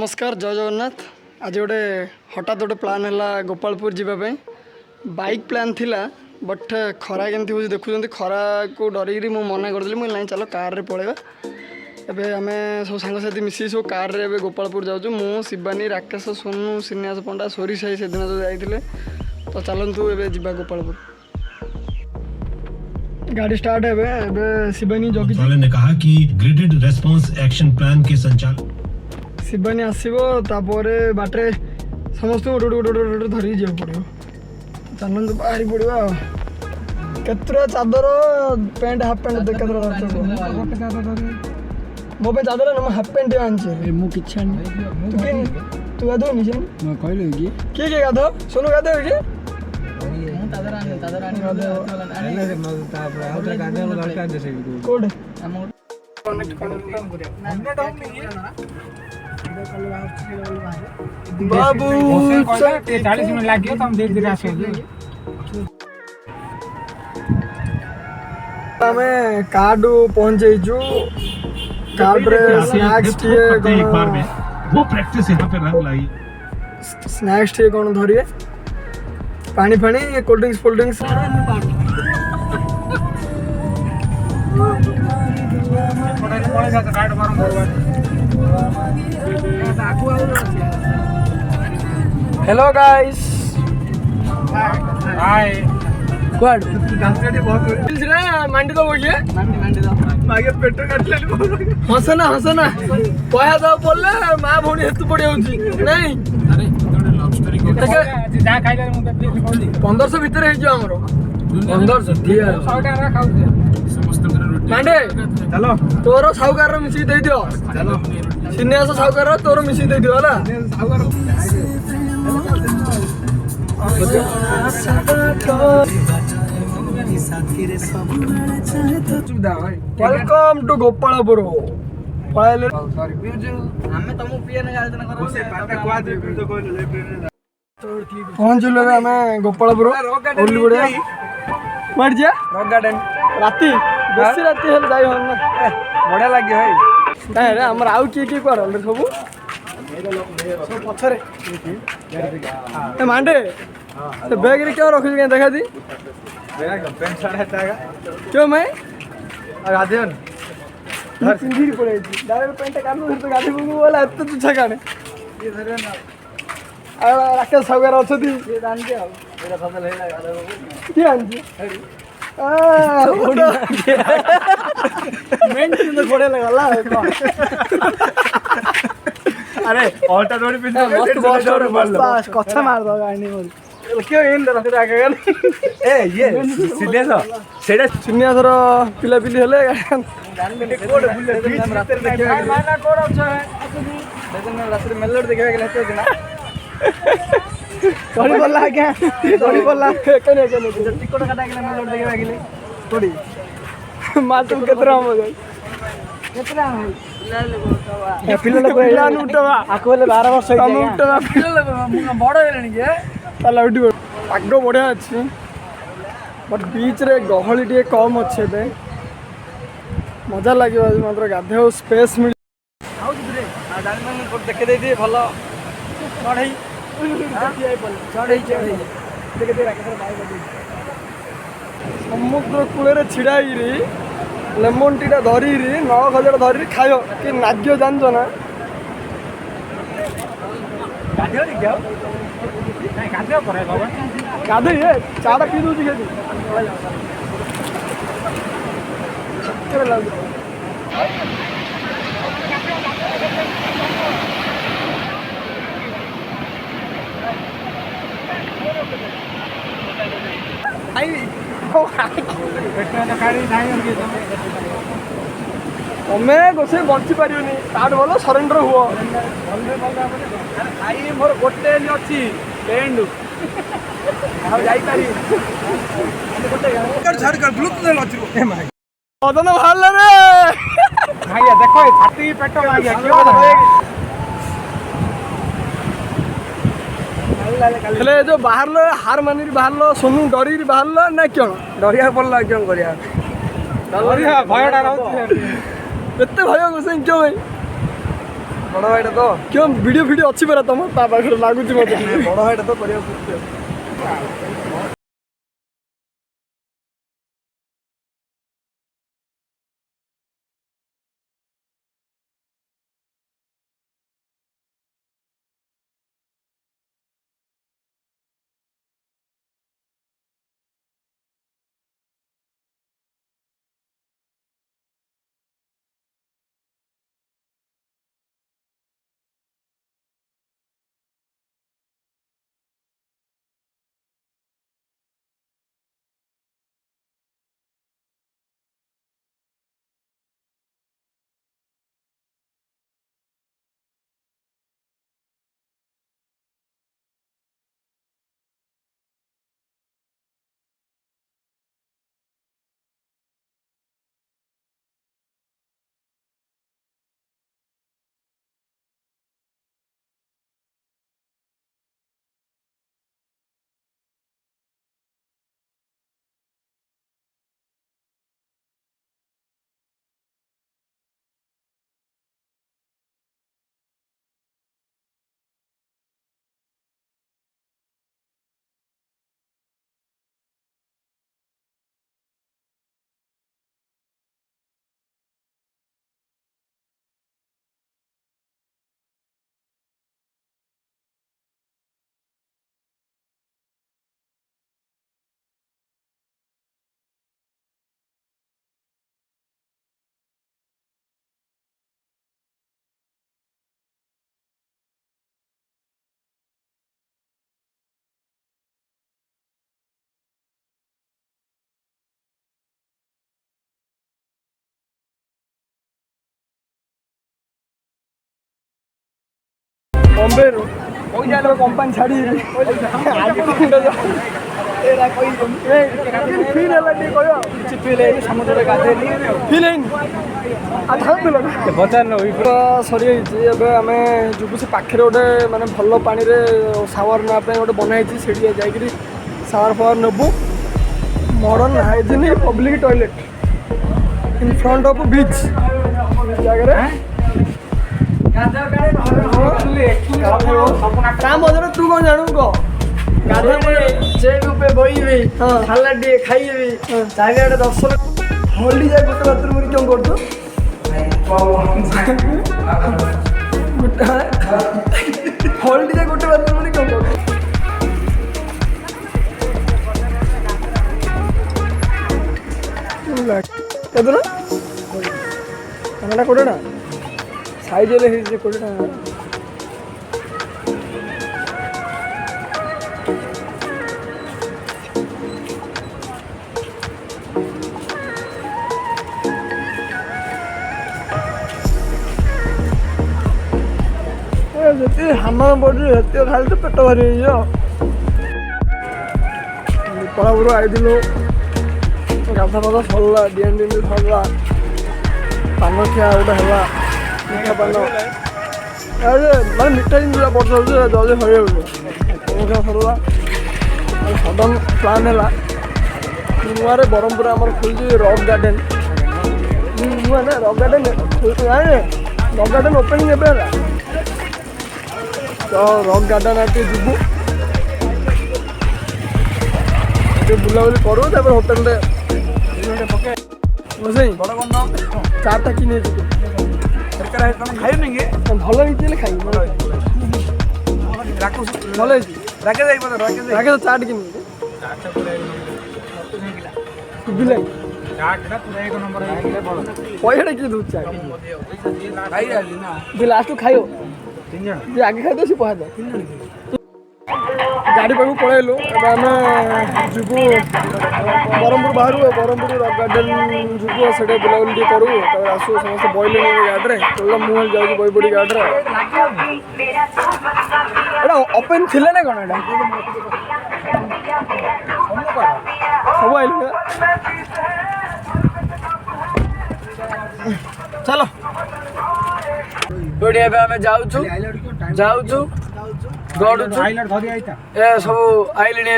नमस्कार जय जगन्नाथ। आज गोटे हठात गोटे प्लान है गोपालपुर जावाई बाइक प्लान थिला बट खरा केमती हो देखुं खरा को डरिकी मुझे मना करदेली मुझे ना चलो कार रे पड़ेगा। एबे आम सब सांगसाथी मिसी सब कार रे एबे गोपालपुर जाऊँ मु शिवानी राकेश सोनू श्रीनिवास पंडा सोरी साई से दिन जो जाइए तो चलतु एबे जीवा गोपालपुर। गाड़ी स्टार्ट है शिवानी जॉकी ने कहा कि ग्रिडेड रेस्पॉन्स एक्शन प्लान के संचालन शिवानी आसो बाटे समस्त गोटे गोटे गोटे गोटे धरिकी जाओ पड़ो। चलते बाहरी पड़ा केतरा चादर पैंट हाफ पैंट देख मो पे चादर ना हाफ पैंट आनी मुझे तू गाधो कहल किए गाधो सोनू गाधो कि बाबू 40 मिनट लगे तो हम धीरे धीरे आसेंगे। हमें कार्ड पहुंचू कार्ड रे स्नैक्स एक बार में वो प्रैक्टिस यहाँ पे रंग लाई। स्नैक्स टे कौन धरिए पानी फानी cold drinks fold drinks hello guys hi क्वाड मांडी दो बोलिए मागे पेट काटले हसना हसना कया दो बोलले मां भौणी हेतु पड़ी होची नहीं अरे लव स्टोरी जा खाइले मु 1500 भीतर हे जो हमरो 1500 दिया 100 टाका खाऊ समस्त मांडे चलो तोरो साउकार रो मिसी दे दियो चलो सिन्यास साउकार रो तोरो मिसी दे दियो हला वेलकम टू गोपालपुर पहुंचल आम गोपालपुर रॉक गार्डन राति बेसी राति हेल्ले जाई हम बढ़िया लगे भाई आमर आउ किए किए कुआल सब पछरे मांडे बैग रे क्या रखी देखा दी क्यों मैं गाधे सिंधी पड़े डायरेक्ट पेंट काट गाधी बोला एत तुच्छा काने राकेश सागर अच्छा घोड़े लगा अरे ऑल्टा रोड पे कच्छा मार दो गाड़ी क्यों ए ये सीरियस सेटा सिन्यासर पिला पिली हेले कोड बुले माना कोड अच्छा है रात्रि मेलोड देखबे गेले तो ना थोड़ी बोला क्या थोड़ी बोला कने टिकट काटा गेले मेलोड देखबे गेले थोड़ी मा तुम केतरा हो गई केतरा हो ए पिल्ला पिल्ला उठवा आको ले 12 वर्ष हम उठवा पिल्ला बड़ हेलनी के ताला उठी पाग बढ़िया अच्छी बट बीच रे गहली टे कम अच्छे बे मजा लगे मात्र गाधे स्पेस मिल देखे दे भल चढ़ई चढ़ई समुद्र कूल छिड़ा लेमन टी धरी 9,000 धरी खाओ कि नाग्य जान ना गाधे चाटा पी दूसरी तुम्हें गोसे बंची पार भल सरेंडर हुआ खाई मोर गोटे अच्छी मदन बाहर रे देखो छाती पेट हेले जो बाहर हार मानी बाहर सोनू डरी बाहर ना क्यों डरिया पड़ला क्यों करिया भयटा एत भय गोसाई क्यों भाई ବଡ଼ ଭାଇଟା ତ କେଉଁ ଭିଡ଼ିଓ ଅଛି ପରା ତମ ତା ପାଖରେ ଲାଗୁଛି ମୋତେ ବଡ଼ ଭାଇଟା ତ କରିବାକୁ ପଡୁଛି। ବମ୍ବେରୁ କମ୍ପାନୀ ଛାଡ଼ି ଫିଲ୍ ହେଲା ଟିକେ କହିବ କିଛି ଫିଲ୍ ହେଇନି ସମୁଦ୍ରରେ ଗାଧେଇଲି ଫିଲ୍ ହେଇନି ସରିଯାଇଛି। ଏବେ ଆମେ ଯିବୁ ସେ ପାଖରେ ଗୋଟେ ମାନେ ଭଲ ପାଣିରେ ସାୱାର ନେବା ପାଇଁ ଗୋଟେ ବନା ହେଇଛି ସେଠି ଯାଇକିରି ସାୱାର ଫାୱାର ନେବୁ। Modern hygienic public toilet in front of beach ଜାଗାରେ ତା ମଧ୍ୟରେ ତୁ କ'ଣ ଜାଣିବୁ କହ? ଚେକ୍ ବଇବି ସାଲାଡ୍ ଟିକେ ଖାଇବି ଚାରିଆଡ଼େ ଦର୍ଶନ ହଳଦୀ ଯାଏ ଗୋଟେ ବାଥରୁମ୍ରେ କ'ଣ କରୁଛୁ? ହଳଦୀ ଯାଏ ଗୋଟେ ବାଥରୁମ୍ରେ କ'ଣ କରୁଛୁ? କେତେ ଟଙ୍କା? ଟଙ୍କାଟା 20 ଟଙ୍କା ସାଇଜରେ ହେଇଛି 20 ଟଙ୍କା। ଯେତିକି ହାମା ପଡ଼ୁଛି ସେତିକି ଖାଲି ତ ପେଟ ଭାରି ହେଇଯିବ। ପଳାପୁର ଆଇଥିଲୁ ଗାଧା ପାଧା ସରିଲା ଡିଏନ୍ ସରିଲା ପାନ ଖିଆ ଗୋଟେ ହେଲା ମିଠା ପାନ ମାନେ ମିଠା ଜିନିଷ ବର୍ଷ ହେଉଛି ଜଲ୍ଦି ସରିଯାଉଛି। ପାନ ଖିଆ ସରିଲା ସଡନ୍ ପ୍ଲାନ୍ ହେଲା ନୂଆରେ ବ୍ରହ୍ମପୁର ଆମର ଖୋଲିଛି ରକ୍ ଗାର୍ଡେନ୍। ନୂଆ ନା rock garden rock garden opening ଏବେ ହେଲା ତ ରକ୍ ଗାର୍ଡେନ୍ ଟିକେ ଯିବୁ ଟିକେ ବୁଲାବୁଲି କରୁ ତାପରେ ହୋଟେଲରେ ରୋଷେଇ ଚାଟା କି ନେଇଯିବୁ ଖାଇନି କି ଭଲ ହେଇଛି ହେଲେ ଖାଇବି ଭଲ ହେଇଛି ରାକେଶ ଚାଟ କିଣିବି ଶୁଭିଲା ପଇସାଟା କିଏ ଦେଉଛି ଯେ ଲାଷ୍ଟକୁ ଖାଇବ ଯେ ଆଗେ ଖାଇଦେବ ସେ ପହା ଦେ ଗାଡ଼ି ପାଖକୁ ପଳେଇଲୁ। ଏବେ ଆମେ ଯିବୁ ବ୍ରହ୍ମପୁର ବାହାରୁ ବ୍ରହ୍ମପୁର ରକ୍ ଗାର୍ଡେନ୍ ଯିବୁ ସେଠି ବୁଲାବୁଲି ଟିକେ କରୁ ତାପରେ ଆସୁ ସମସ୍ତେ ବଇଲେଣି ଗାଡ଼ିରେ କେବଳ ମୁଁ ଯାଉଛି ବଇପଡ଼ି ଗାଡ଼ିରେ। ଏଇଟା ଓପେନ୍ ଥିଲେ ନା କ'ଣ ଏଇଟା ସବୁ ଆଇଲୁ ଚାଲ ଏଠି ଏବେ ଆମେ ଯାଉଛୁ ଗଡ଼ୁଛୁ ଏ ସବୁ ଆଇଲେଣି।